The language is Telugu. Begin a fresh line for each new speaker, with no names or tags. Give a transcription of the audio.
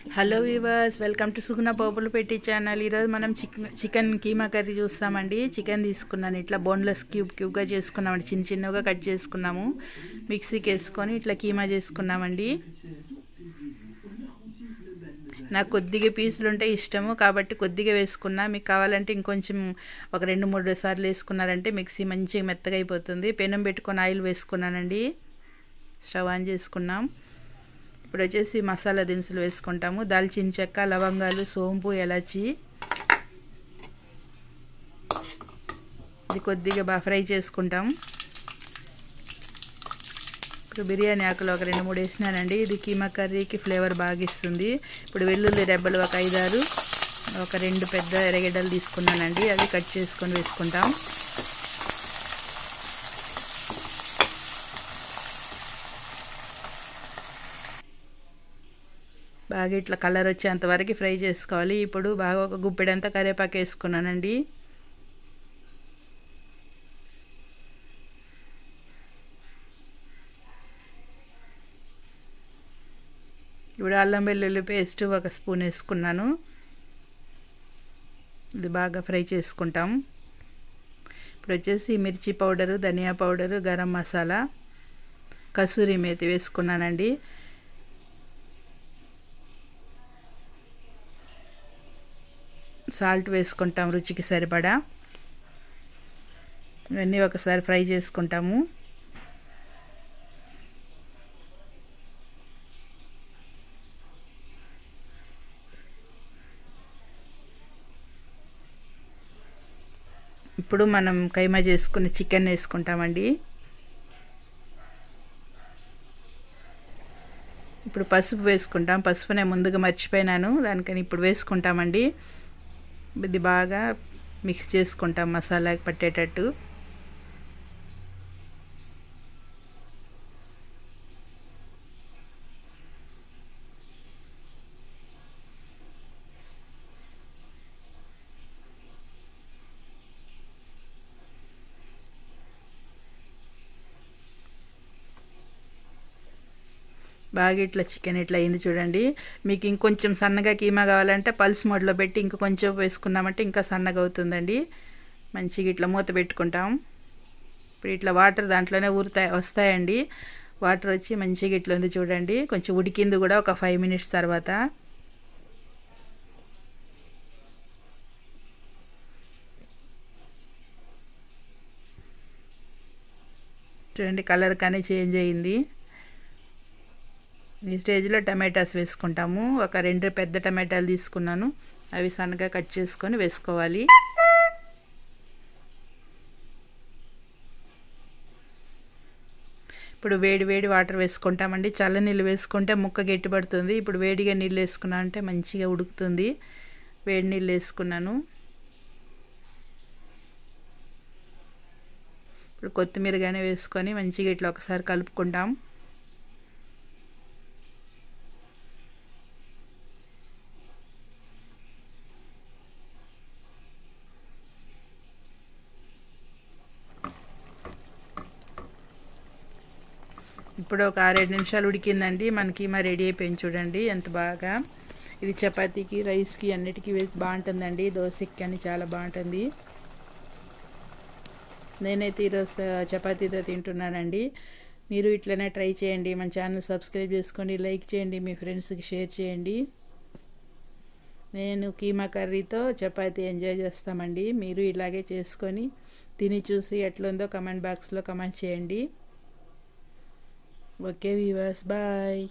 హలో వీవర్స్, వెల్కమ్ టు సుగుణ పోపులు పెట్టి ఛానల్. ఈరోజు మనం చికెన్ కీమా కర్రీ చూస్తామండి. చికెన్ తీసుకున్నాను, ఇట్లా బోన్లెస్ క్యూబ్గా చేసుకున్నామండి. చిన్న చిన్నగా కట్ చేసుకున్నాము, మిక్సీకి వేసుకొని ఇట్లా కీమా చేసుకున్నామండి. నాకు కొద్దిగా పీసులు ఉంటే ఇష్టము కాబట్టి కొద్దిగా వేసుకున్నా. మీకు కావాలంటే ఇంకొంచెం ఒక 2-3 సార్లు వేసుకున్నారంటే మిక్సీ మంచిగా మెత్తగా అయిపోతుంది. పెనం పెట్టుకొని ఆయిల్ వేసుకున్నానండి. స్టవ్ ఆన్ చేసుకున్నాం. ఇప్పుడు వచ్చేసి మసాలా దినుసులు వేసుకుంటాము. దాల్చిన చెక్క, లవంగాలు, సోంపు, ఎలాచి. ఇది కొద్దిగా బాగా ఫ్రై చేసుకుంటాం. ఇప్పుడు బిర్యానీ ఆకులు ఒక 2-3 వేసినానండి. ఇది కీమా కర్రీకి ఫ్లేవర్ బాగా ఇస్తుంది. ఇప్పుడు వెల్లుల్లి రెబ్బలు ఒక 5-6, ఒక 2 పెద్ద ఎర్రగడ్డలు తీసుకున్నానండి. అవి కట్ చేసుకొని వేసుకుంటాం. బాగా ఇట్లా కలర్ వచ్చేంత వరకు ఫ్రై చేసుకోవాలి. ఇప్పుడు బాగా ఒక గుప్పెడంతా కరివేపాకు వేసుకున్నానండి. ఇప్పుడు అల్లం వెల్లుల్లి పేస్ట్ ఒక స్పూన్ వేసుకున్నాను. ఇది బాగా ఫ్రై చేసుకుంటాం. ఇప్పుడు వచ్చేసి మిర్చి పౌడరు, ధనియా పౌడరు, గరం మసాలా, కసూరి మేతి వేసుకున్నానండి. సాల్ట్ వేసుకుంటాం రుచికి సరిపడా. ఇవన్నీ ఒకసారి ఫ్రై చేసుకుంటాము. ఇప్పుడు మనం కైమా చేసుకున్న చికెన్ వేసుకుంటామండి. ఇప్పుడు పసుపు వేసుకుంటాం. పసుపు నేను ముందుగా మర్చిపోయినాను, దానికని ఇప్పుడు వేసుకుంటామండి. ఇది బాగా మిక్స్ చేసుకుంటాం మసాలాకి పట్టేటట్టు. బాగా ఇట్లా చికెన్ ఇట్లా అయింది చూడండి. మీకు ఇంకొంచెం సన్నగా కీమా కావాలంటే పల్స్ మోడ్లో పెట్టి ఇంకొంచెం వేసుకున్నామంటే ఇంకా సన్నగా అవుతుందండి. మంచిగా ఇట్లా మూత పెట్టుకుంటాం. ఇప్పుడు ఇట్లా వాటర్ దాంట్లోనే వస్తాయండి. వాటర్ వచ్చి మంచిగా ఇట్లా ఉంది చూడండి. కొంచెం ఉడికింది కూడా ఒక 5 మినిట్స్ తర్వాత. చూడండి కలర్ కానీ చేంజ్ అయ్యింది. ఈ స్టేజ్లో టమాటాస్ వేసుకుంటాము. ఒక 2 పెద్ద టమాటాలు తీసుకున్నాను, అవి సన్నగా కట్ చేసుకొని వేసుకోవాలి. ఇప్పుడు వేడి వేడి వాటర్ వేసుకుంటామండి. చల్ల నీళ్ళు వేసుకుంటే ముక్క గట్టిపడుతుంది. ఇప్పుడు వేడిగా నీళ్ళు వేసుకున్నా అంటే మంచిగా ఉడుకుతుంది. వేడి నీళ్ళు వేసుకున్నాను. ఇప్పుడు కొత్తిమీర కానీ వేసుకొని మంచిగా ఇట్లా ఒకసారి కలుపుకుంటాం. ఇప్పుడు ఒక 6-7 నిమిషాలు ఉడికిందండి. మనకి మా రెడీ అయిపోయింది చూడండి ఎంత బాగా. ఇది చపాతీకి, రైస్కి అన్నిటికీ వేసి బాగుంటుందండి. దోశకి కానీ చాలా బాగుంటుంది. నేనైతే ఈరోజు చపాతీతో తింటున్నానండి. మీరు ఇట్లనే ట్రై చేయండి. మన ఛానల్ సబ్స్క్రైబ్ చేసుకోండి, లైక్ చేయండి, మీ ఫ్రెండ్స్కి షేర్ చేయండి. నేను కీమా కర్రీతో చపాతీ ఎంజాయ్ చేస్తామండి. మీరు ఇలాగే చేసుకొని తిని చూసి ఎట్లుందో కమెంట్ బాక్స్లో కమెంట్ చేయండి. Okay viewers, bye.